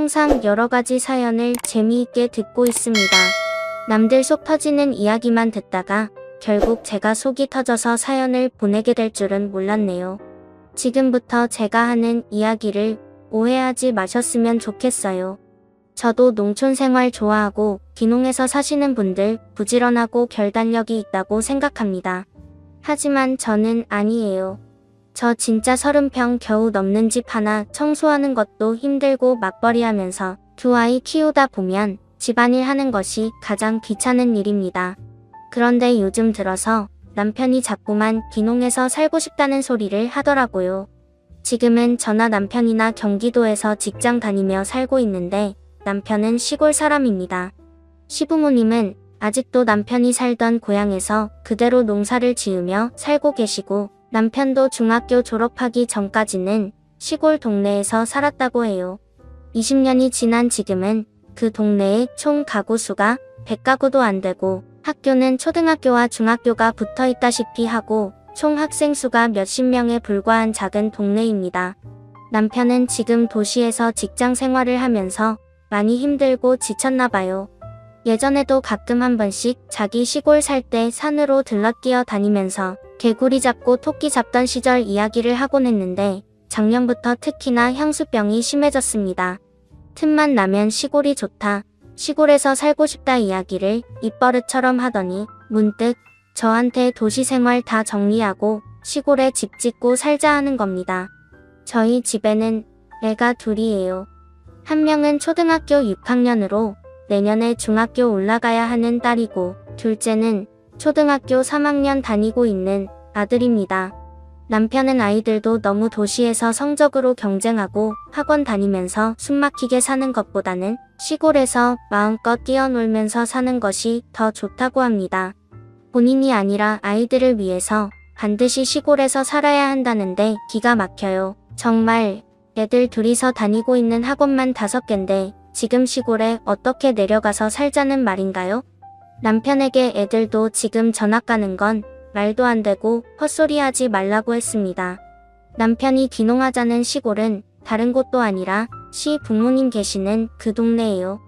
항상 여러가지 사연을 재미있게 듣고 있습니다. 남들 속 터지는 이야기만 듣다가 결국 제가 속이 터져서 사연을 보내게 될 줄은 몰랐네요. 지금부터 제가 하는 이야기를 오해하지 마셨으면 좋겠어요. 저도 농촌 생활 좋아하고 귀농에서 사시는 분들 부지런하고 결단력이 있다고 생각합니다. 하지만 저는 아니에요. 저 진짜 30평 겨우 넘는 집 하나 청소하는 것도 힘들고 맞벌이하면서 두 아이 키우다 보면 집안일 하는 것이 가장 귀찮은 일입니다. 그런데 요즘 들어서 남편이 자꾸만 귀농에서 살고 싶다는 소리를 하더라고요. 지금은 저나 남편이나 경기도에서 직장 다니며 살고 있는데 남편은 시골 사람입니다. 시부모님은 아직도 남편이 살던 고향에서 그대로 농사를 지으며 살고 계시고 남편도 중학교 졸업하기 전까지는 시골 동네에서 살았다고 해요. 20년이 지난 지금은 그 동네의 총 가구 수가 100가구도 안 되고 학교는 초등학교와 중학교가 붙어 있다시피 하고 총 학생 수가 몇십 명에 불과한 작은 동네입니다. 남편은 지금 도시에서 직장 생활을 하면서 많이 힘들고 지쳤나 봐요. 예전에도 가끔 한 번씩 자기 시골 살 때 산으로 들러뛰어 다니면서 개구리 잡고 토끼 잡던 시절 이야기를 하곤 했는데 작년부터 특히나 향수병이 심해졌습니다. 틈만 나면 시골이 좋다, 시골에서 살고 싶다 이야기를 입버릇처럼 하더니 문득 저한테 도시 생활 다 정리하고 시골에 집 짓고 살자 하는 겁니다. 저희 집에는 애가 둘이에요. 한 명은 초등학교 6학년으로 내년에 중학교 올라가야 하는 딸이고 둘째는 초등학교 3학년 다니고 있는 아들입니다. 남편은 아이들도 너무 도시에서 성적으로 경쟁하고 학원 다니면서 숨막히게 사는 것보다는 시골에서 마음껏 뛰어놀면서 사는 것이 더 좋다고 합니다. 본인이 아니라 아이들을 위해서 반드시 시골에서 살아야 한다는데 기가 막혀요. 정말 애들 둘이서 다니고 있는 학원만 5개인데 지금 시골에 어떻게 내려가서 살자는 말인가요? 남편에게 애들도 지금 전학 가는 건 말도 안 되고 헛소리하지 말라고 했습니다. 남편이 귀농하자는 시골은 다른 곳도 아니라 시 부모님 계시는 그 동네예요.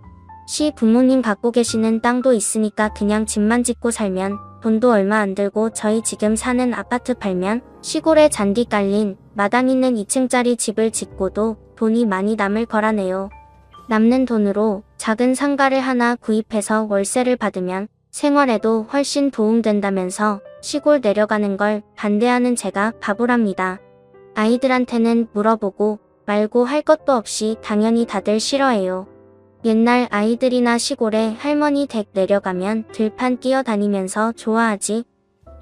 시 부모님 갖고 계시는 땅도 있으니까 그냥 집만 짓고 살면 돈도 얼마 안 들고 저희 지금 사는 아파트 팔면 시골에 잔디 깔린 마당 있는 2층짜리 집을 짓고도 돈이 많이 남을 거라네요. 남는 돈으로 작은 상가를 하나 구입해서 월세를 받으면 생활에도 훨씬 도움된다면서 시골 내려가는 걸 반대하는 제가 바보랍니다. 아이들한테는 물어보고 말고 할 것도 없이 당연히 다들 싫어해요. 옛날 아이들이나 시골에 할머니 댁 내려가면 들판 뛰어다니면서 좋아하지.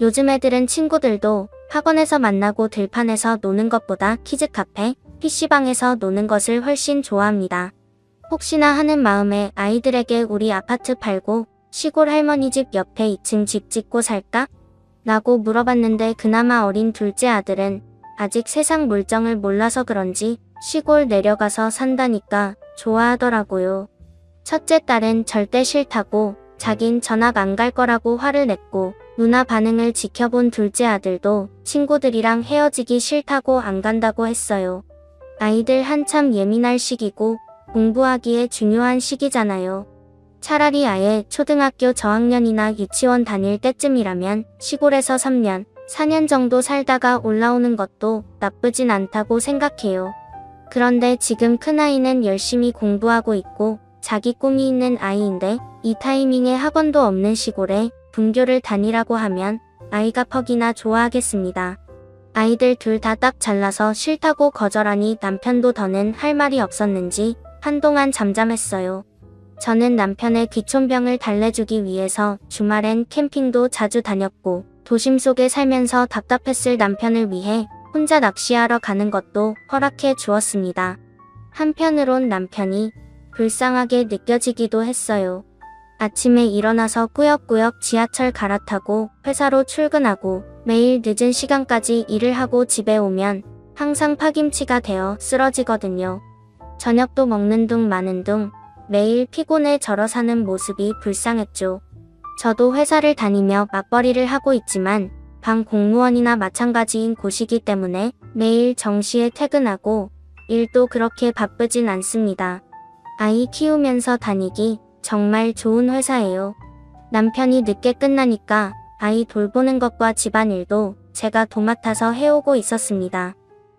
요즘 애들은 친구들도 학원에서 만나고 들판에서 노는 것보다 키즈카페, PC방에서 노는 것을 훨씬 좋아합니다. 혹시나 하는 마음에 아이들에게 우리 아파트 팔고 시골 할머니 집 옆에 2층 집 짓고 살까? 라고 물어봤는데 그나마 어린 둘째 아들은 아직 세상 물정을 몰라서 그런지 시골 내려가서 산다니까 좋아하더라고요. 첫째 딸은 절대 싫다고 자긴 전학 안 갈 거라고 화를 냈고 누나 반응을 지켜본 둘째 아들도 친구들이랑 헤어지기 싫다고 안 간다고 했어요. 아이들 한참 예민할 시기고 공부하기에 중요한 시기잖아요. 차라리 아예 초등학교 저학년이나 유치원 다닐 때쯤이라면 시골에서 3년, 4년 정도 살다가 올라오는 것도 나쁘진 않다고 생각해요. 그런데 지금 큰아이는 열심히 공부하고 있고 자기 꿈이 있는 아이인데 이 타이밍에 학원도 없는 시골에 분교를 다니라고 하면 아이가 퍽이나 좋아하겠습니다. 아이들 둘 다 딱 잘라서 싫다고 거절하니 남편도 더는 할 말이 없었는지 한동안 잠잠했어요. 저는 남편의 귀촌병을 달래주기 위해서 주말엔 캠핑도 자주 다녔고 도심 속에 살면서 답답했을 남편을 위해 혼자 낚시하러 가는 것도 허락해 주었습니다. 한편으론 남편이 불쌍하게 느껴지기도 했어요. 아침에 일어나서 꾸역꾸역 지하철 갈아타고 회사로 출근하고 매일 늦은 시간까지 일을 하고 집에 오면 항상 파김치가 되어 쓰러지거든요. 저녁도 먹는 둥 마는 둥 매일 피곤해 절어 사는 모습이 불쌍했죠. 저도 회사를 다니며 맞벌이를 하고 있지만 방 공무원이나 마찬가지인 곳이기 때문에 매일 정시에 퇴근하고 일도 그렇게 바쁘진 않습니다. 아이 키우면서 다니기 정말 좋은 회사예요. 남편이 늦게 끝나니까 아이 돌보는 것과 집안일도 제가 도맡아서 해오고 있었습니다.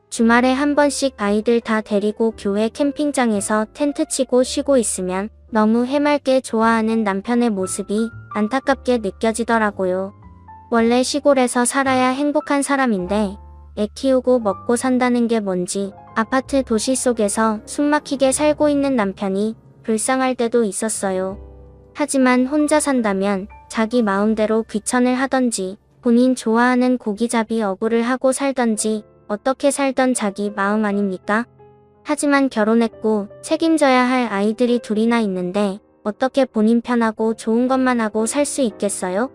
주말에 한 번씩 아이들 다 데리고 교회 캠핑장에서 텐트 치고 쉬고 있으면 너무 해맑게 좋아하는 남편의 모습이 안타깝게 느껴지더라고요. 원래 시골에서 살아야 행복한 사람인데 애 키우고 먹고 산다는 게 뭔지 아파트 도시 속에서 숨막히게 살고 있는 남편이 불쌍할 때도 있었어요. 하지만 혼자 산다면 자기 마음대로 귀천을 하던지 본인 좋아하는 고기잡이 어부를 하고 살던지 어떻게 살던 자기 마음 아닙니까? 하지만 결혼했고 책임져야 할 아이들이 둘이나 있는데 어떻게 본인 편하고 좋은 것만 하고 살 수 있겠어요?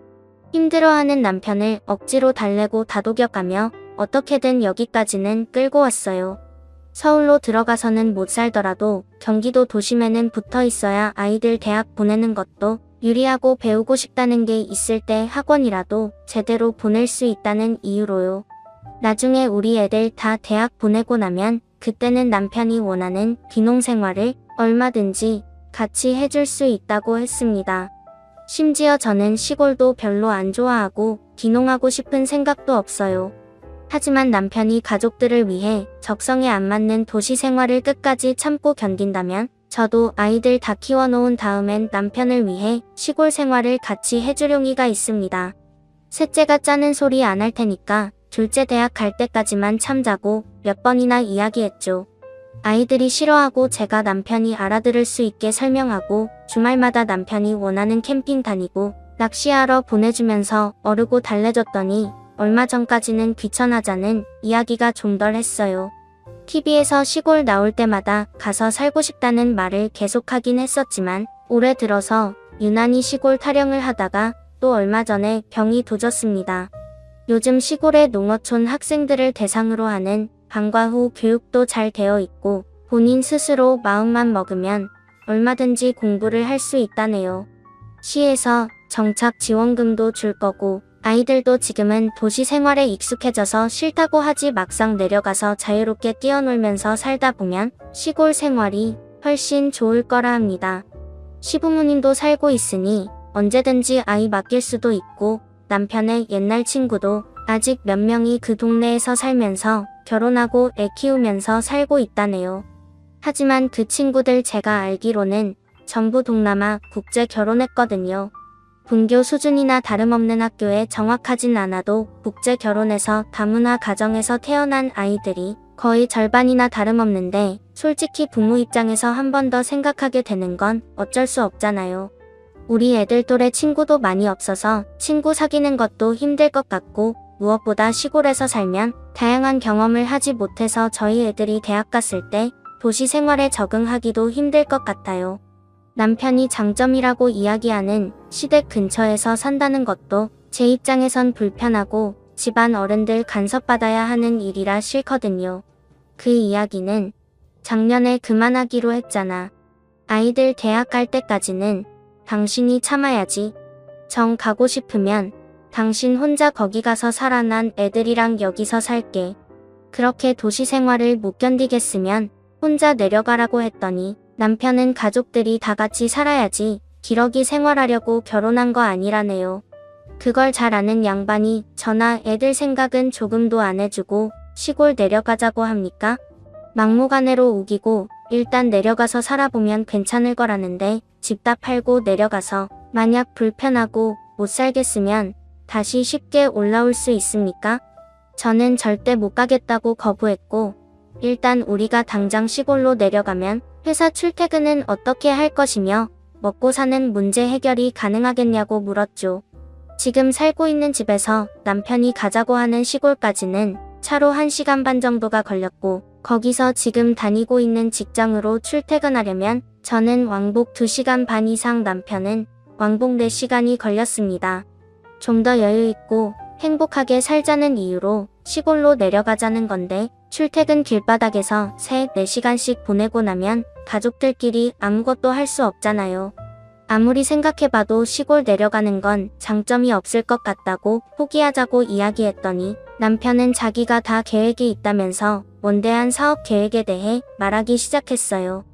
힘들어하는 남편을 억지로 달래고 다독여가며 어떻게든 여기까지는 끌고 왔어요. 서울로 들어가서는 못 살더라도 경기도 도심에는 붙어 있어야 아이들 대학 보내는 것도 유리하고 배우고 싶다는 게 있을 때 학원이라도 제대로 보낼 수 있다는 이유로요. 나중에 우리 애들 다 대학 보내고 나면 그때는 남편이 원하는 귀농 생활을 얼마든지 같이 해줄 수 있다고 했습니다. 심지어 저는 시골도 별로 안 좋아하고 귀농하고 싶은 생각도 없어요. 하지만 남편이 가족들을 위해 적성에 안 맞는 도시 생활을 끝까지 참고 견딘다면 저도 아이들 다 키워놓은 다음엔 남편을 위해 시골 생활을 같이 해줄 용의가 있습니다. 셋째가 짜는 소리 안 할 테니까 둘째 대학 갈 때까지만 참자고 몇 번이나 이야기했죠. 아이들이 싫어하고 제가 남편이 알아들을 수 있게 설명하고 주말마다 남편이 원하는 캠핑 다니고 낚시하러 보내주면서 어르고 달래줬더니 얼마 전까지는 귀천하자는 이야기가 좀 덜 했어요. TV에서 시골 나올 때마다 가서 살고 싶다는 말을 계속하긴 했었지만 올해 들어서 유난히 시골 타령을 하다가 또 얼마 전에 병이 도졌습니다. 요즘 시골의 농어촌 학생들을 대상으로 하는 방과 후 교육도 잘 되어 있고 본인 스스로 마음만 먹으면 얼마든지 공부를 할 수 있다네요. 시에서 정착 지원금도 줄 거고 아이들도 지금은 도시 생활에 익숙해져서 싫다고 하지 막상 내려가서 자유롭게 뛰어놀면서 살다 보면 시골 생활이 훨씬 좋을 거라 합니다. 시부모님도 살고 있으니 언제든지 아이 맡길 수도 있고 남편의 옛날 친구도 아직 몇 명이 그 동네에서 살면서 결혼하고 애 키우면서 살고 있다네요. 하지만 그 친구들 제가 알기로는 전부 동남아 국제 결혼했거든요. 분교 수준이나 다름없는 학교에 정확하진 않아도 국제 결혼해서 다문화 가정에서 태어난 아이들이 거의 절반이나 다름없는데 솔직히 부모 입장에서 한 번 더 생각하게 되는 건 어쩔 수 없잖아요. 우리 애들 또래 친구도 많이 없어서 친구 사귀는 것도 힘들 것 같고 무엇보다 시골에서 살면 다양한 경험을 하지 못해서 저희 애들이 대학 갔을 때 도시 생활에 적응하기도 힘들 것 같아요. 남편이 장점이라고 이야기하는 시댁 근처에서 산다는 것도 제 입장에선 불편하고 집안 어른들 간섭받아야 하는 일이라 싫거든요. 그 이야기는 작년에 그만하기로 했잖아. 아이들 대학 갈 때까지는 당신이 참아야지. 정 가고 싶으면 당신 혼자 거기 가서 살아. 난 애들이랑 여기서 살게. 그렇게 도시 생활을 못 견디겠으면 혼자 내려가라고 했더니 남편은 가족들이 다 같이 살아야지 기러기 생활하려고 결혼한 거 아니라네요. 그걸 잘 아는 양반이 저나 애들 생각은 조금도 안 해주고 시골 내려가자고 합니까? 막무가내로 우기고 일단 내려가서 살아보면 괜찮을 거라는데 집 다 팔고 내려가서 만약 불편하고 못 살겠으면 다시 쉽게 올라올 수 있습니까? 저는 절대 못 가겠다고 거부했고 일단 우리가 당장 시골로 내려가면 회사 출퇴근은 어떻게 할 것이며 먹고 사는 문제 해결이 가능하겠냐고 물었죠. 지금 살고 있는 집에서 남편이 가자고 하는 시골까지는 차로 1시간 반 정도가 걸렸고 거기서 지금 다니고 있는 직장으로 출퇴근하려면 저는 왕복 2시간 반 이상 남편은 왕복 4시간이 걸렸습니다. 좀 더 여유있고 행복하게 살자는 이유로 시골로 내려가자는 건데 출퇴근 길바닥에서 3-4시간씩 보내고 나면 가족들끼리 아무것도 할 수 없잖아요. 아무리 생각해봐도 시골 내려가는 건 장점이 없을 것 같다고 포기하자고 이야기했더니 남편은 자기가 다 계획이 있다면서 원대한 사업 계획에 대해 말하기 시작했어요.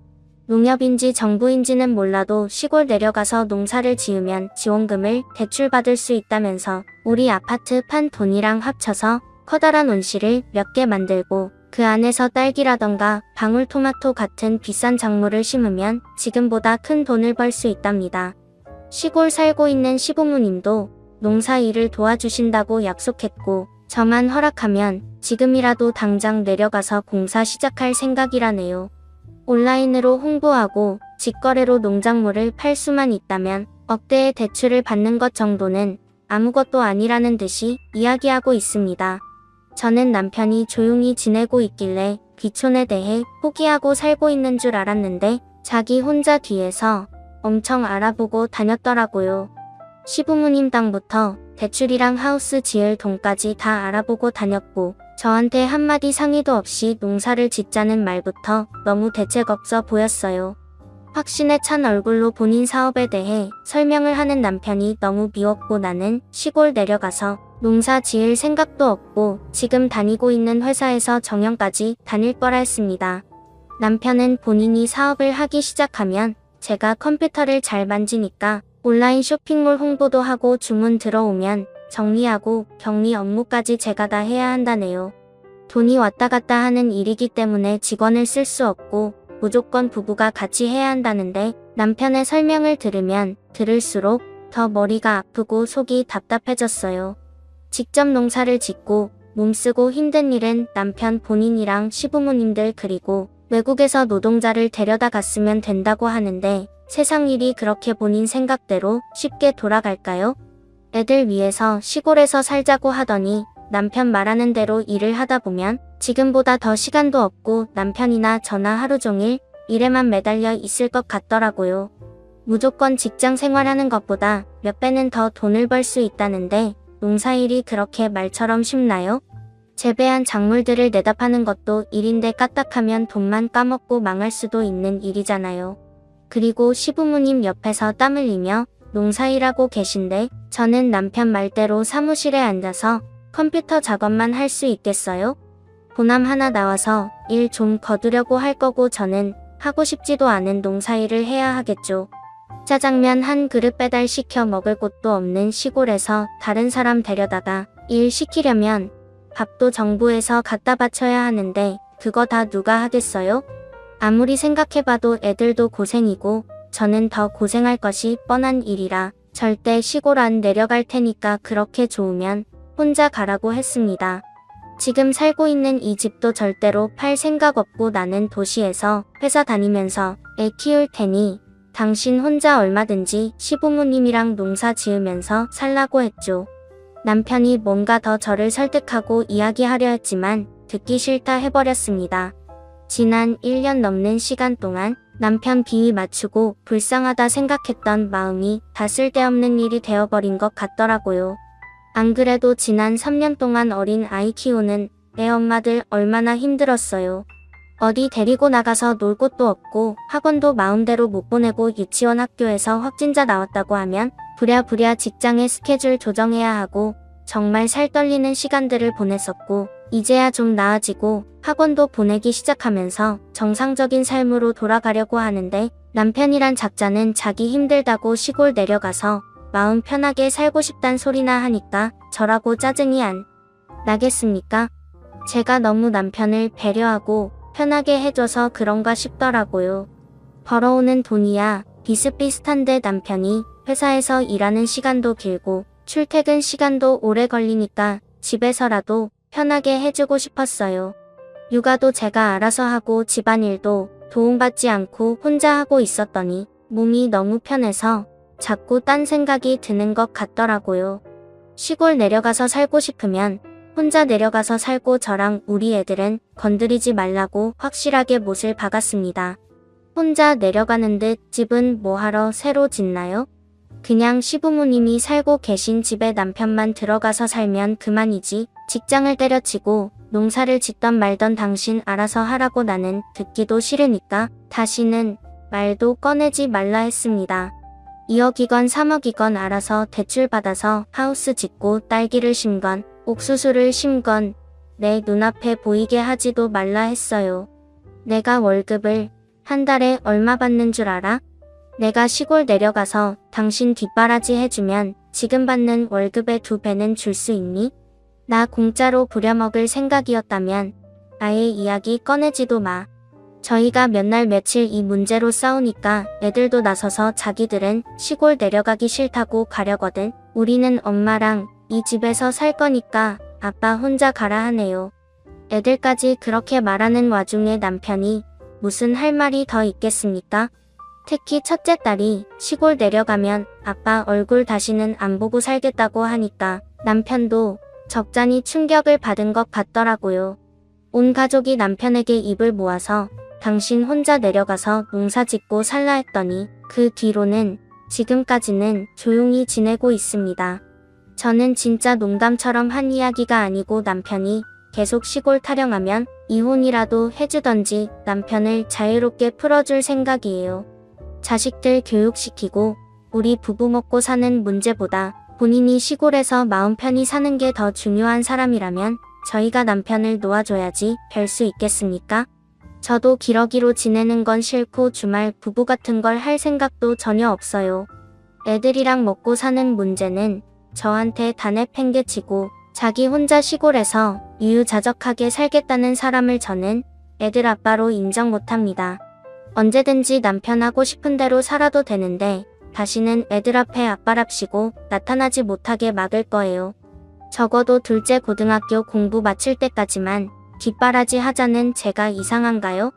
농협인지 정부인지는 몰라도 시골 내려가서 농사를 지으면 지원금을 대출받을 수 있다면서 우리 아파트 판 돈이랑 합쳐서 커다란 온실을 몇 개 만들고 그 안에서 딸기라던가 방울토마토 같은 비싼 작물을 심으면 지금보다 큰 돈을 벌 수 있답니다. 시골 살고 있는 시부모님도 농사 일을 도와주신다고 약속했고 저만 허락하면 지금이라도 당장 내려가서 공사 시작할 생각이라네요. 온라인으로 홍보하고 직거래로 농작물을 팔 수만 있다면 억대의 대출을 받는 것 정도는 아무것도 아니라는 듯이 이야기하고 있습니다. 저는 남편이 조용히 지내고 있길래 귀촌에 대해 포기하고 살고 있는 줄 알았는데 자기 혼자 뒤에서 엄청 알아보고 다녔더라고요. 시부모님 땅부터 대출이랑 하우스 지을 돈까지 다 알아보고 다녔고 저한테 한마디 상의도 없이 농사를 짓자는 말부터 너무 대책 없어 보였어요. 확신에 찬 얼굴로 본인 사업에 대해 설명을 하는 남편이 너무 미웠고 나는 시골 내려가서 농사 지을 생각도 없고 지금 다니고 있는 회사에서 정년까지 다닐 거라 했습니다. 남편은 본인이 사업을 하기 시작하면 제가 컴퓨터를 잘 만지니까 온라인 쇼핑몰 홍보도 하고 주문 들어오면 정리하고 격리 업무까지 제가 다 해야 한다네요. 돈이 왔다 갔다 하는 일이기 때문에 직원을 쓸 수 없고 무조건 부부가 같이 해야 한다는데 남편의 설명을 들으면 들을수록 더 머리가 아프고 속이 답답해졌어요. 직접 농사를 짓고 몸쓰고 힘든 일은 남편 본인이랑 시부모님들 그리고 외국에서 노동자를 데려다 갔으면 된다고 하는데 세상 일이 그렇게 본인 생각대로 쉽게 돌아갈까요? 애들 위해서 시골에서 살자고 하더니 남편 말하는 대로 일을 하다 보면 지금보다 더 시간도 없고 남편이나 저나 하루 종일 일에만 매달려 있을 것 같더라고요. 무조건 직장 생활하는 것보다 몇 배는 더 돈을 벌 수 있다는데 농사일이 그렇게 말처럼 쉽나요? 재배한 작물들을 내다 파는 것도 일인데 까딱하면 돈만 까먹고 망할 수도 있는 일이잖아요. 그리고 시부모님 옆에서 땀 흘리며 농사일하고 계신데 저는 남편 말대로 사무실에 앉아서 컴퓨터 작업만 할 수 있겠어요? 보남 하나 나와서 일 좀 거두려고 할 거고 저는 하고 싶지도 않은 농사일을 해야 하겠죠. 짜장면 한 그릇 배달시켜 먹을 곳도 없는 시골에서 다른 사람 데려다가 일 시키려면 밥도 정부에서 갖다 바쳐야 하는데 그거 다 누가 하겠어요? 아무리 생각해봐도 애들도 고생이고 저는 더 고생할 것이 뻔한 일이라 절대 시골 안 내려갈 테니까 그렇게 좋으면 혼자 가라고 했습니다. 지금 살고 있는 이 집도 절대로 팔 생각 없고 나는 도시에서 회사 다니면서 애 키울 테니 당신 혼자 얼마든지 시부모님이랑 농사 지으면서 살라고 했죠. 남편이 뭔가 더 저를 설득하고 이야기하려 했지만 듣기 싫다 해버렸습니다. 지난 1년 넘는 시간 동안 남편 비위 맞추고 불쌍하다 생각했던 마음이 다 쓸데없는 일이 되어버린 것 같더라고요. 안 그래도 지난 3년 동안 어린 아이 키우는 애 엄마들 얼마나 힘들었어요. 어디 데리고 나가서 놀 곳도 없고 학원도 마음대로 못 보내고 유치원 학교에서 확진자 나왔다고 하면 부랴부랴 직장의 스케줄 조정해야 하고 정말 살 떨리는 시간들을 보냈었고 이제야 좀 나아지고 학원도 보내기 시작하면서 정상적인 삶으로 돌아가려고 하는데 남편이란 작자는 자기 힘들다고 시골 내려가서 마음 편하게 살고 싶단 소리나 하니까 저라고 짜증이 안 나겠습니까? 제가 너무 남편을 배려하고 편하게 해줘서 그런가 싶더라고요. 벌어오는 돈이야 비슷비슷한데 남편이 회사에서 일하는 시간도 길고 출퇴근 시간도 오래 걸리니까 집에서라도 편하게 해주고 싶었어요. 육아도 제가 알아서 하고 집안일도 도움받지 않고 혼자 하고 있었더니 몸이 너무 편해서 자꾸 딴 생각이 드는 것 같더라고요. 시골 내려가서 살고 싶으면 혼자 내려가서 살고 저랑 우리 애들은 건드리지 말라고 확실하게 못을 박았습니다. 혼자 내려가는 듯 집은 뭐하러 새로 짓나요? 그냥 시부모님이 살고 계신 집에 남편만 들어가서 살면 그만이지 직장을 때려치고 농사를 짓던 말던 당신 알아서 하라고 나는 듣기도 싫으니까 다시는 말도 꺼내지 말라 했습니다. 2억이건 3억이건 알아서 대출 받아서 하우스 짓고 딸기를 심건 옥수수를 심건 내 눈앞에 보이게 하지도 말라 했어요. 내가 월급을 한 달에 얼마 받는 줄 알아? 내가 시골 내려가서 당신 뒷바라지 해주면 지금 받는 월급의 2배는 줄 수 있니? 나 공짜로 부려먹을 생각이었다면 아예 이야기 꺼내지도 마. 저희가 몇 날 며칠 이 문제로 싸우니까 애들도 나서서 자기들은 시골 내려가기 싫다고 가려거든. 우리는 엄마랑 이 집에서 살 거니까 아빠 혼자 가라 하네요. 애들까지 그렇게 말하는 와중에 남편이 무슨 할 말이 더 있겠습니까? 특히 첫째 딸이 시골 내려가면 아빠 얼굴 다시는 안 보고 살겠다고 하니까 남편도 적잖이 충격을 받은 것 같더라고요. 온 가족이 남편에게 입을 모아서 당신 혼자 내려가서 농사 짓고 살라 했더니 그 뒤로는 지금까지는 조용히 지내고 있습니다. 저는 진짜 농담처럼 한 이야기가 아니고 남편이 계속 시골 타령하면 이혼이라도 해주던지 남편을 자유롭게 풀어줄 생각이에요. 자식들 교육시키고 우리 부부 먹고 사는 문제보다 본인이 시골에서 마음 편히 사는 게 더 중요한 사람이라면 저희가 남편을 놓아줘야지 별 수 있겠습니까? 저도 기러기로 지내는 건 싫고 주말 부부 같은 걸 할 생각도 전혀 없어요. 애들이랑 먹고 사는 문제는 저한테 다 내팽개치고 자기 혼자 시골에서 유유자적하게 살겠다는 사람을 저는 애들 아빠로 인정 못합니다. 언제든지 남편 하고 싶은 대로 살아도 되는데 다시는 애들 앞에 아빠랍시고 나타나지 못하게 막을 거예요. 적어도 둘째 고등학교 공부 마칠 때까지만 뒷바라지 하자는 제가 이상한가요?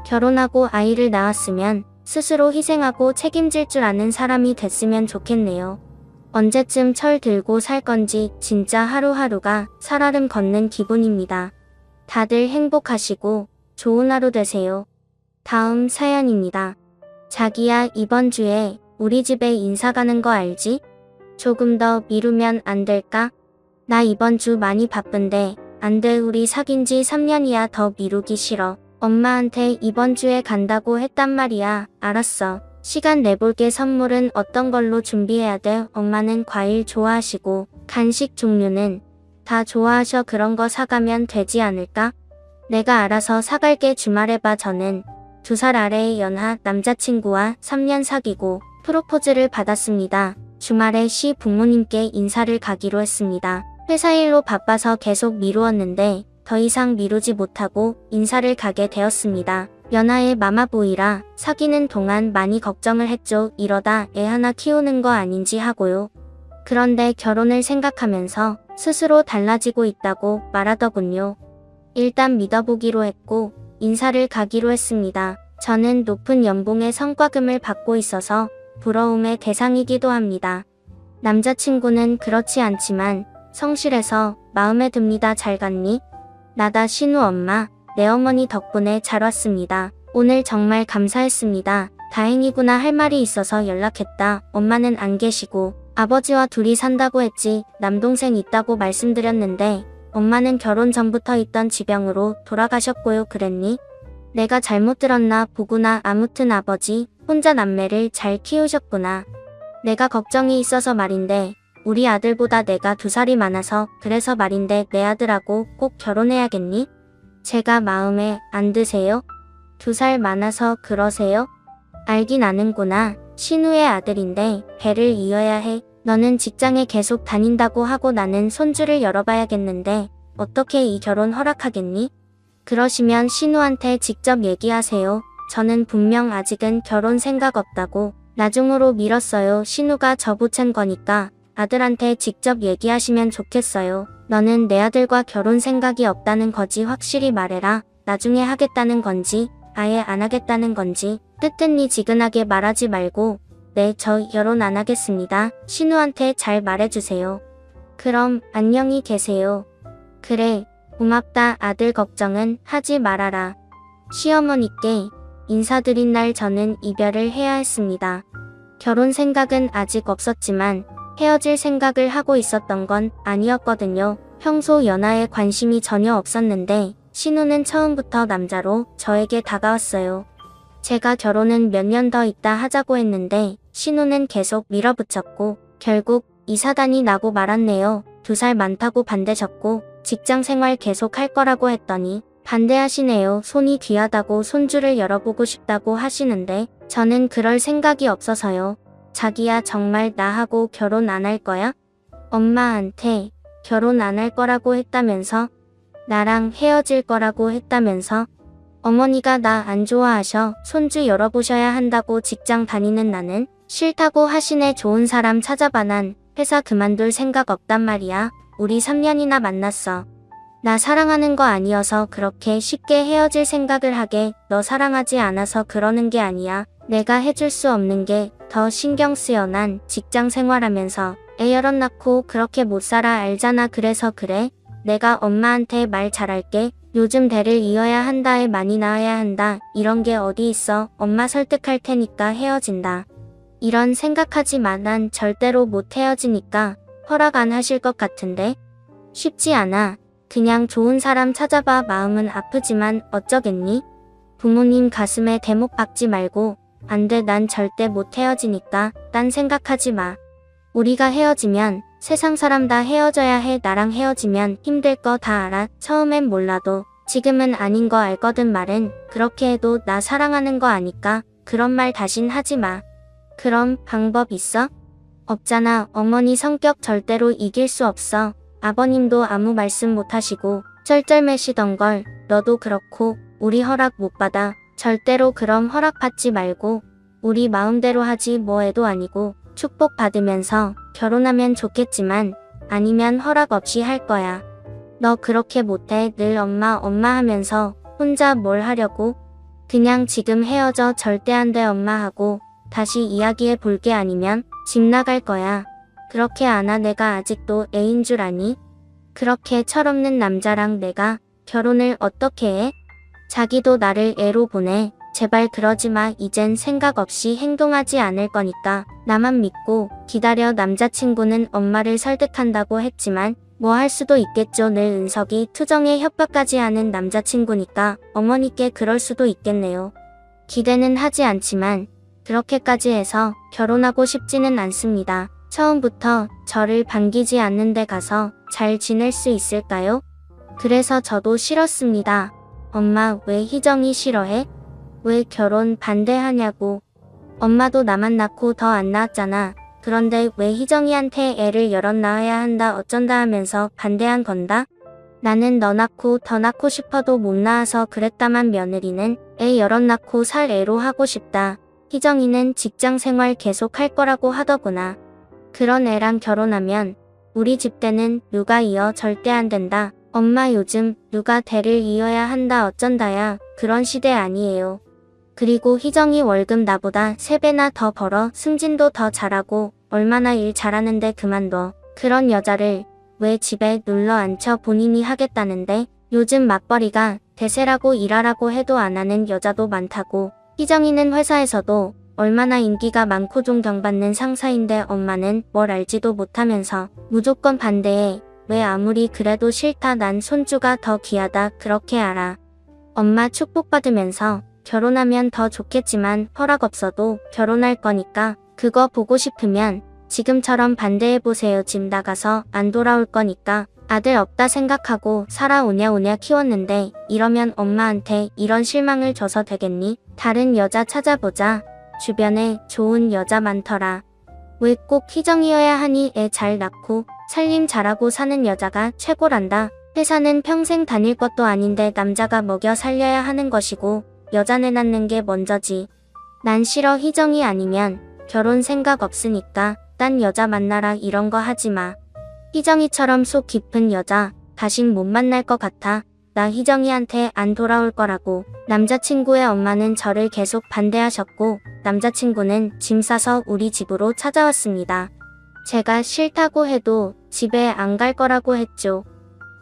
결혼하고 아이를 낳았으면 스스로 희생하고 책임질 줄 아는 사람이 됐으면 좋겠네요. 언제쯤 철 들고 살 건지 진짜 하루하루가 살얼음 걷는 기분입니다. 다들 행복하시고 좋은 하루 되세요. 다음 사연입니다. 자기야, 이번 주에 우리 집에 인사 가는 거 알지? 조금 더 미루면 안 될까? 나 이번 주 많이 바쁜데 안 돼. 우리 사귄 지 3년이야. 더 미루기 싫어. 엄마한테 이번 주에 간다고 했단 말이야. 알았어. 시간 내볼게. 선물은 어떤 걸로 준비해야 돼? 엄마는 과일 좋아하시고 간식 종류는 다 좋아하셔. 그런 거 사가면 되지 않을까? 내가 알아서 사갈게. 주말에 봐. 저는 2살 아래의 연하 남자친구와 3년 사귀고 프로포즈를 받았습니다. 주말에 시 부모님께 인사를 가기로 했습니다. 회사 일로 바빠서 계속 미루었는데 더 이상 미루지 못하고 인사를 가게 되었습니다. 연하의 마마보이라 사귀는 동안 많이 걱정을 했죠. 이러다 애 하나 키우는 거 아닌지 하고요. 그런데 결혼을 생각하면서 스스로 달라지고 있다고 말하더군요. 일단 믿어보기로 했고 인사를 가기로 했습니다. 저는 높은 연봉의 성과금을 받고 있어서 부러움의 대상이기도 합니다. 남자친구는 그렇지 않지만 성실해서 마음에 듭니다. 잘 갔니? 나다 신우 엄마. 내 어머니 덕분에 잘 왔습니다. 오늘 정말 감사했습니다. 다행이구나. 할 말이 있어서 연락했다. 엄마는 안 계시고 아버지와 둘이 산다고 했지. 남동생 있다고 말씀드렸는데 엄마는 결혼 전부터 있던 지병으로 돌아가셨고요. 그랬니? 내가 잘못 들었나 보구나. 아무튼 아버지 혼자 남매를 잘 키우셨구나. 내가 걱정이 있어서 말인데 우리 아들보다 내가 2살이 많아서 그래서 말인데 내 아들하고 꼭 결혼해야겠니? 제가 마음에 안 드세요? 2살 많아서 그러세요? 알긴 아는구나. 신우의 아들인데 배를 이어야 해. 너는 직장에 계속 다닌다고 하고 나는 손주를 열어봐야겠는데 어떻게 이 결혼 허락하겠니? 그러시면 신우한테 직접 얘기하세요. 저는 분명 아직은 결혼 생각 없다고 나중으로 미뤘어요. 신우가 저 보챈 거니까 아들한테 직접 얘기하시면 좋겠어요. 너는 내 아들과 결혼 생각이 없다는 거지. 확실히 말해라. 나중에 하겠다는 건지 아예 안 하겠다는 건지. 뜨뜻미지근하게 말하지 말고 네, 저 결혼 안 하겠습니다. 신우한테 잘 말해주세요. 그럼 안녕히 계세요. 그래, 고맙다. 아들 걱정은 하지 말아라. 시어머니께 인사드린 날 저는 이별을 해야 했습니다. 결혼 생각은 아직 없었지만 헤어질 생각을 하고 있었던 건 아니었거든요. 평소 연하에 관심이 전혀 없었는데 신우는 처음부터 남자로 저에게 다가왔어요. 제가 결혼은 몇 년 더 있다 하자고 했는데 신우는 계속 밀어붙였고 결국 이 사단이 나고 말았네요. 2살 많다고 반대셨고 직장 생활 계속 할 거라고 했더니 반대하시네요. 손이 귀하다고 손주를 열어보고 싶다고 하시는데 저는 그럴 생각이 없어서요. 자기야 정말 나하고 결혼 안 할 거야? 엄마한테 결혼 안 할 거라고 했다면서? 나랑 헤어질 거라고 했다면서? 어머니가 나 안 좋아하셔. 손주 열어보셔야 한다고 직장 다니는 나는 싫다고 하시네. 좋은 사람 찾아봐. 난 회사 그만둘 생각 없단 말이야. 우리 3년이나 만났어. 나 사랑하는 거 아니어서 그렇게 쉽게 헤어질 생각을 하게. 너 사랑하지 않아서 그러는 게 아니야. 내가 해줄 수 없는 게 더 신경 쓰여. 난 직장 생활하면서 애 여럿 낳고 그렇게 못 살아 알잖아. 그래서 그래. 내가 엄마한테 말 잘할게. 요즘 대를 이어야 한다. 애 많이 낳아야 한다. 이런 게 어디 있어. 엄마 설득할 테니까 헤어진다. 이런 생각하지 마. 난 절대로 못 헤어지니까. 허락 안 하실 것 같은데. 쉽지 않아. 그냥 좋은 사람 찾아봐. 마음은 아프지만 어쩌겠니? 부모님 가슴에 대목 박지 말고. 안 돼. 난 절대 못 헤어지니까. 딴 생각하지 마. 우리가 헤어지면 세상 사람 다 헤어져야 해. 나랑 헤어지면 힘들 거 다 알아. 처음엔 몰라도 지금은 아닌 거 알거든. 말은 그렇게 해도 나 사랑하는 거 아니까 그런 말 다신 하지 마. 그럼 방법 있어? 없잖아. 어머니 성격 절대로 이길 수 없어. 아버님도 아무 말씀 못 하시고 쩔쩔매시던 걸 너도 그렇고 우리 허락 못 받아. 절대로 그럼 허락 받지 말고 우리 마음대로 하지. 뭐 애도 아니고 축복 받으면서 결혼하면 좋겠지만 아니면 허락 없이 할 거야. 너 그렇게 못해. 늘 엄마 엄마 하면서 혼자 뭘 하려고. 그냥 지금 헤어져. 절대 안 돼. 엄마하고 다시 이야기해 볼게. 아니면 집 나갈 거야. 그렇게 안아. 내가 아직도 애인 줄 아니? 그렇게 철없는 남자랑 내가 결혼을 어떻게 해? 자기도 나를 애로 보내. 제발 그러지 마. 이젠 생각 없이 행동하지 않을 거니까 나만 믿고 기다려. 남자친구는 엄마를 설득한다고 했지만 뭐 할 수도 있겠죠. 늘 은석이 투정에 협박까지 하는 남자친구니까 어머니께 그럴 수도 있겠네요. 기대는 하지 않지만 그렇게까지 해서 결혼하고 싶지는 않습니다. 처음부터 저를 반기지 않는 데 가서 잘 지낼 수 있을까요? 그래서 저도 싫었습니다. 엄마 왜 희정이 싫어해? 왜 결혼 반대하냐고. 엄마도 나만 낳고 더 안 낳았잖아. 그런데 왜 희정이한테 애를 여럿 낳아야 한다 어쩐다 하면서 반대한 건다? 나는 너 낳고 더 낳고 싶어도 못 낳아서 그랬다만 며느리는 애 여럿 낳고 살 애로 하고 싶다. 희정이는 직장 생활 계속 할 거라고 하더구나. 그런 애랑 결혼하면 우리 집대는 누가 이어. 절대 안 된다. 엄마 요즘 누가 대를 이어야 한다 어쩐다야. 그런 시대 아니에요. 그리고 희정이 월급 나보다 3배나 더 벌어. 승진도 더 잘하고 얼마나 일 잘하는데 그만둬. 그런 여자를 왜 집에 눌러 앉혀. 본인이 하겠다는데. 요즘 맞벌이가 대세라고. 일하라고 해도 안 하는 여자도 많다고. 희정이는 회사에서도 얼마나 인기가 많고 존경받는 상사인데 엄마는 뭘 알지도 못하면서 무조건 반대해. 왜 아무리 그래도 싫다. 난 손주가 더 귀하다. 그렇게 알아. 엄마 축복받으면서 결혼하면 더 좋겠지만 허락 없어도 결혼할 거니까 그거 보고 싶으면 지금처럼 반대해보세요. 집 나가서 안 돌아올 거니까. 아들 없다 생각하고 살아오냐 키웠는데 이러면 엄마한테 이런 실망을 줘서 되겠니? 다른 여자 찾아보자. 주변에 좋은 여자 많더라. 왜 꼭 희정이어야 하니? 애 잘 낳고 살림 잘하고 사는 여자가 최고란다. 회사는 평생 다닐 것도 아닌데 남자가 먹여 살려야 하는 것이고 여자네 낳는 게 먼저지. 난 싫어. 희정이 아니면 결혼 생각 없으니까 딴 여자 만나라. 이런 거 하지 마. 희정이처럼 속 깊은 여자 다신 못 만날 것 같아. 나 희정이한테 안 돌아올 거라고. 남자친구의 엄마는 저를 계속 반대하셨고 남자친구는 짐 싸서 우리 집으로 찾아왔습니다. 제가 싫다고 해도 집에 안 갈 거라고 했죠.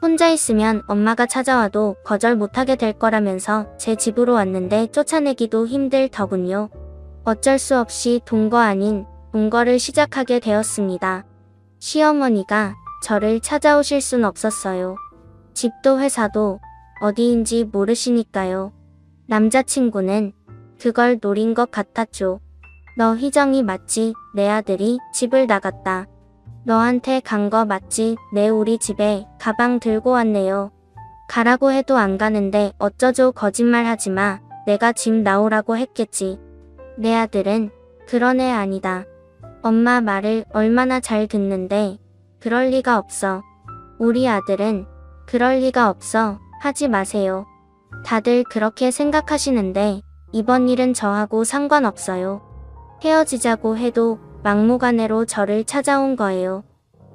혼자 있으면 엄마가 찾아와도 거절 못하게 될 거라면서 제 집으로 왔는데 쫓아내기도 힘들더군요. 어쩔 수 없이 동거 아닌 동거를 시작하게 되었습니다. 시어머니가 저를 찾아오실 순 없었어요. 집도 회사도 어디인지 모르시니까요. 남자친구는 그걸 노린 것 같았죠. 너 희정이 맞지? 내 아들이 집을 나갔다. 너한테 간 거 맞지? 네, 우리 집에 가방 들고 왔네요. 가라고 해도 안 가는데 어쩌죠. 거짓말 하지 마. 내가 집 나오라고 했겠지. 내 아들은 그런 애 아니다. 엄마 말을 얼마나 잘 듣는데. 그럴 리가 없어. 우리 아들은 그럴 리가 없어. 하지 마세요. 다들 그렇게 생각하시는데 이번 일은 저하고 상관없어요. 헤어지자고 해도 막무가내로 저를 찾아온 거예요.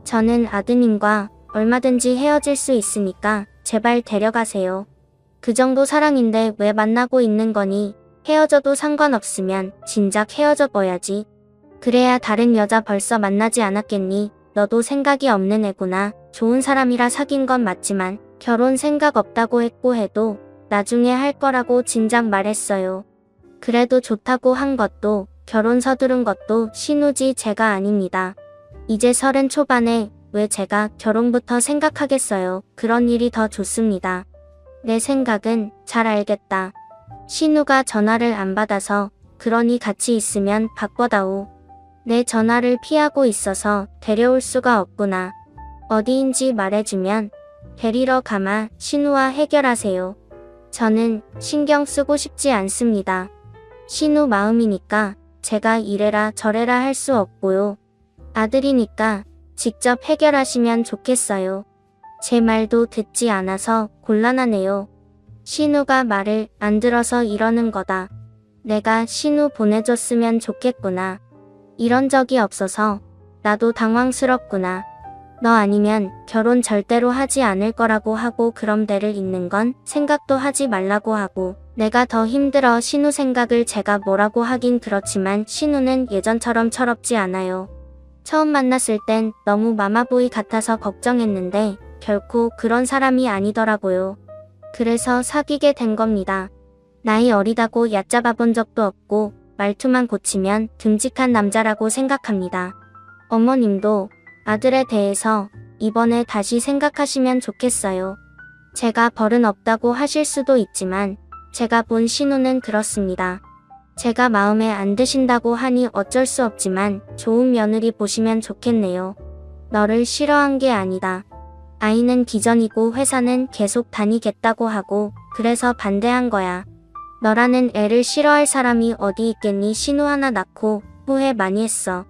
저는 아드님과 얼마든지 헤어질 수 있으니까 제발 데려가세요. 그 정도 사랑인데 왜 만나고 있는 거니? 헤어져도 상관없으면 진작 헤어져 버야지. 그래야 다른 여자 벌써 만나지 않았겠니? 너도 생각이 없는 애구나. 좋은 사람이라 사귄 건 맞지만 결혼 생각 없다고 했고 해도 나중에 할 거라고 진작 말했어요. 그래도 좋다고 한 것도 결혼 서두른 것도 신우지 제가 아닙니다. 이제 30 초반에 왜 제가 결혼부터 생각하겠어요. 그런 일이 더 좋습니다. 내 생각은 잘 알겠다. 신우가 전화를 안 받아서 그러니 같이 있으면 바꿔다오. 내 전화를 피하고 있어서 데려올 수가 없구나. 어디인지 말해주면 데리러 가마 신우와 해결하세요. 저는 신경 쓰고 싶지 않습니다. 신우 마음이니까 제가 이래라 저래라 할 수 없고요. 아들이니까 직접 해결하시면 좋겠어요. 제 말도 듣지 않아서 곤란하네요. 신우가 말을 안 들어서 이러는 거다. 내가 신우 보내줬으면 좋겠구나. 이런 적이 없어서 나도 당황스럽구나. 너 아니면 결혼 절대로 하지 않을 거라고 하고 그럼 대를 잇는 건 생각도 하지 말라고 하고 내가 더 힘들어. 신우 생각을 제가 뭐라고 하긴 그렇지만 신우는 예전처럼 철없지 않아요. 처음 만났을 땐 너무 마마보이 같아서 걱정했는데 결코 그런 사람이 아니더라고요. 그래서 사귀게 된 겁니다. 나이 어리다고 얕잡아 본 적도 없고 말투만 고치면 듬직한 남자라고 생각합니다. 어머님도 아들에 대해서 이번에 다시 생각하시면 좋겠어요. 제가 벌은 없다고 하실 수도 있지만 제가 본 신우는 그렇습니다. 제가 마음에 안 드신다고 하니 어쩔 수 없지만 좋은 며느리 보시면 좋겠네요. 너를 싫어한 게 아니다. 아이는 기전이고 회사는 계속 다니겠다고 하고 그래서 반대한 거야. 너라는 애를 싫어할 사람이 어디 있겠니? 신우 하나 낳고 후회 많이 했어.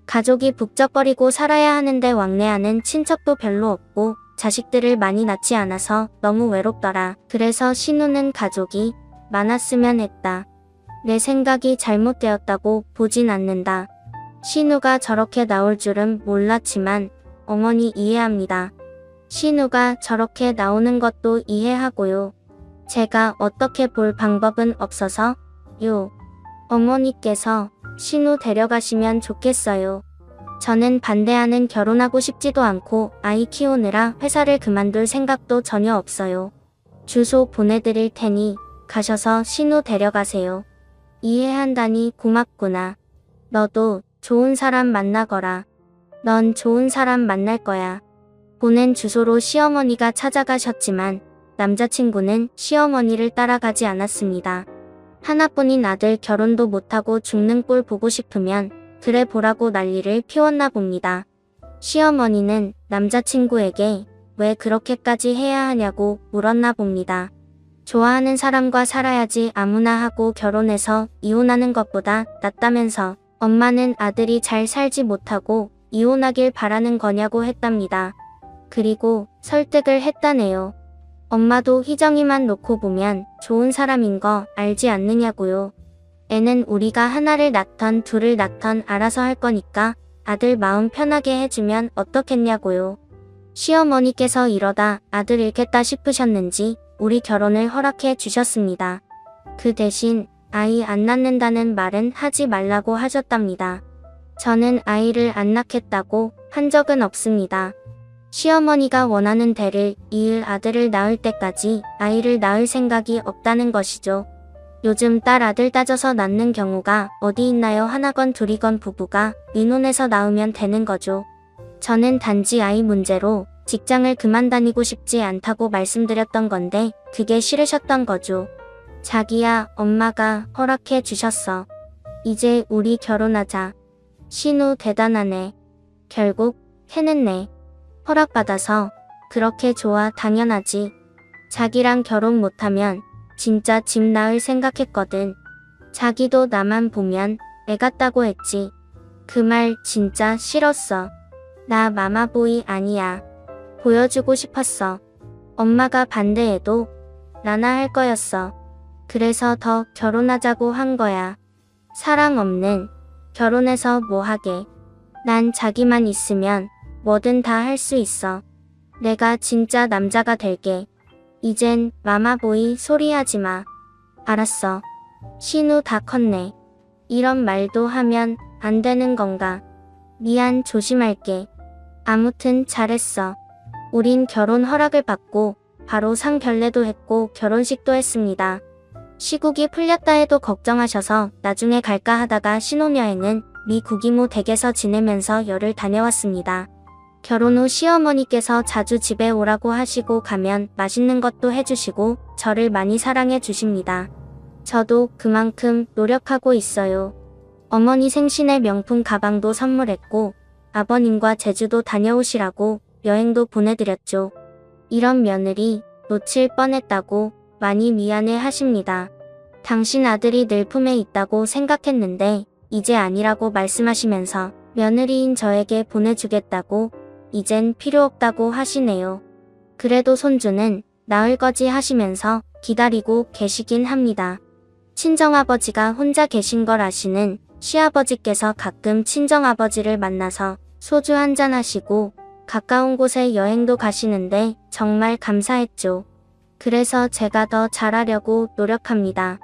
가족이 북적거리고 살아야 하는데 왕래하는 친척도 별로 없고 자식들을 많이 낳지 않아서 너무 외롭더라. 그래서 신우는 가족이 많았으면 했다. 내 생각이 잘못되었다고 보진 않는다. 신우가 저렇게 나올 줄은 몰랐지만 어머니 이해합니다. 신우가 저렇게 나오는 것도 이해하고요. 제가 어떻게 볼 방법은 없어서 어머니께서 신우 데려가시면 좋겠어요. 저는 반대하는 결혼하고 싶지도 않고 아이 키우느라 회사를 그만둘 생각도 전혀 없어요. 주소 보내드릴 테니 가셔서 신우 데려가세요. 이해한다니 고맙구나. 너도 좋은 사람 만나거라. 넌 좋은 사람 만날 거야. 보낸 주소로 시어머니가 찾아가셨지만 남자친구는 시어머니를 따라가지 않았습니다. 하나뿐인 아들 결혼도 못하고 죽는 꼴 보고 싶으면 그래 보라고 난리를 피웠나 봅니다. 시어머니는 남자친구에게 왜 그렇게까지 해야 하냐고 물었나 봅니다. 좋아하는 사람과 살아야지 아무나 하고 결혼해서 이혼하는 것보다 낫다면서 엄마는 아들이 잘 살지 못하고 이혼하길 바라는 거냐고 했답니다. 그리고 설득을 했다네요. 엄마도 희정이만 놓고 보면 좋은 사람인 거 알지 않느냐고요. 애는 우리가 하나를 낳던 둘을 낳던 알아서 할 거니까 아들 마음 편하게 해주면 어떻겠냐고요. 시어머니께서 이러다 아들 잃겠다 싶으셨는지 우리 결혼을 허락해 주셨습니다. 그 대신 아이 안 낳는다는 말은 하지 말라고 하셨답니다. 저는 아이를 안 낳겠다고 한 적은 없습니다. 시어머니가 원하는 대를 이을 아들을 낳을 때까지 아이를 낳을 생각이 없다는 것이죠. 요즘 딸 아들 따져서 낳는 경우가 어디 있나요? 하나건 둘이건 부부가 의논해서 낳으면 되는 거죠. 저는 단지 아이 문제로 직장을 그만 다니고 싶지 않다고 말씀드렸던 건데 그게 싫으셨던 거죠. 자기야, 엄마가 허락해 주셨어. 이제 우리 결혼하자. 신우 대단하네. 결국 해냈네. 허락받아서 그렇게 좋아. 당연하지. 자기랑 결혼 못하면 진짜 집 낳을 생각했거든. 자기도 나만 보면 애 같다고 했지. 그 말 진짜 싫었어. 나 마마보이 아니야. 보여주고 싶었어. 엄마가 반대해도 나나 할 거였어. 그래서 더 결혼하자고 한 거야. 사랑 없는 결혼해서 뭐 하게. 난 자기만 있으면 뭐든 다 할 수 있어. 내가 진짜 남자가 될게. 이젠 마마보이 소리 하지 마. 알았어. 신우 다 컸네. 이런 말도 하면 안 되는 건가? 미안, 조심할게. 아무튼 잘했어. 우린 결혼 허락을 받고 바로 상견례도 했고 결혼식도 했습니다. 시국이 풀렸다 해도 걱정하셔서 나중에 갈까 하다가 신혼여행은 미국이모 댁에서 지내면서 열흘 다녀왔습니다. 결혼 후 시어머니께서 자주 집에 오라고 하시고 가면 맛있는 것도 해주시고 저를 많이 사랑해 주십니다. 저도 그만큼 노력하고 있어요. 어머니 생신에 명품 가방도 선물했고 아버님과 제주도 다녀오시라고 여행도 보내드렸죠. 이런 며느리 놓칠 뻔했다고 많이 미안해 하십니다. 당신 아들이 늘 품에 있다고 생각했는데 이제 아니라고 말씀하시면서 며느리인 저에게 보내주겠다고 이젠 필요 없다고 하시네요. 그래도 손주는 낳을 거지 하시면서 기다리고 계시긴 합니다. 친정아버지가 혼자 계신 걸 아시는 시아버지께서 가끔 친정아버지를 만나서 소주 한잔 하시고 가까운 곳에 여행도 가시는데 정말 감사했죠. 그래서 제가 더 잘하려고 노력합니다.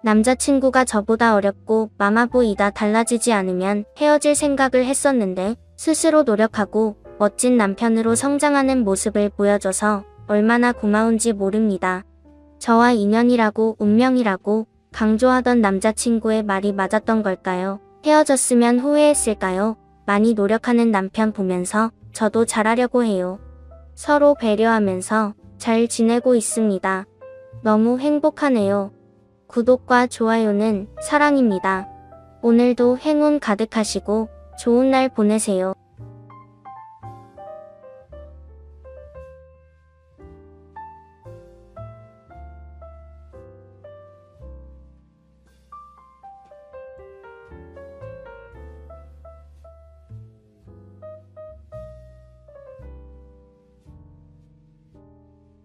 남자친구가 저보다 어렵고 마마보이다 달라지지 않으면 헤어질 생각을 했었는데 스스로 노력하고 멋진 남편으로 성장하는 모습을 보여줘서 얼마나 고마운지 모릅니다. 저와 인연이라고 운명이라고 강조하던 남자친구의 말이 맞았던 걸까요? 헤어졌으면 후회했을까요? 많이 노력하는 남편 보면서 저도 잘하려고 해요. 서로 배려하면서 잘 지내고 있습니다. 너무 행복하네요. 구독과 좋아요는 사랑입니다. 오늘도 행운 가득하시고 좋은 날 보내세요.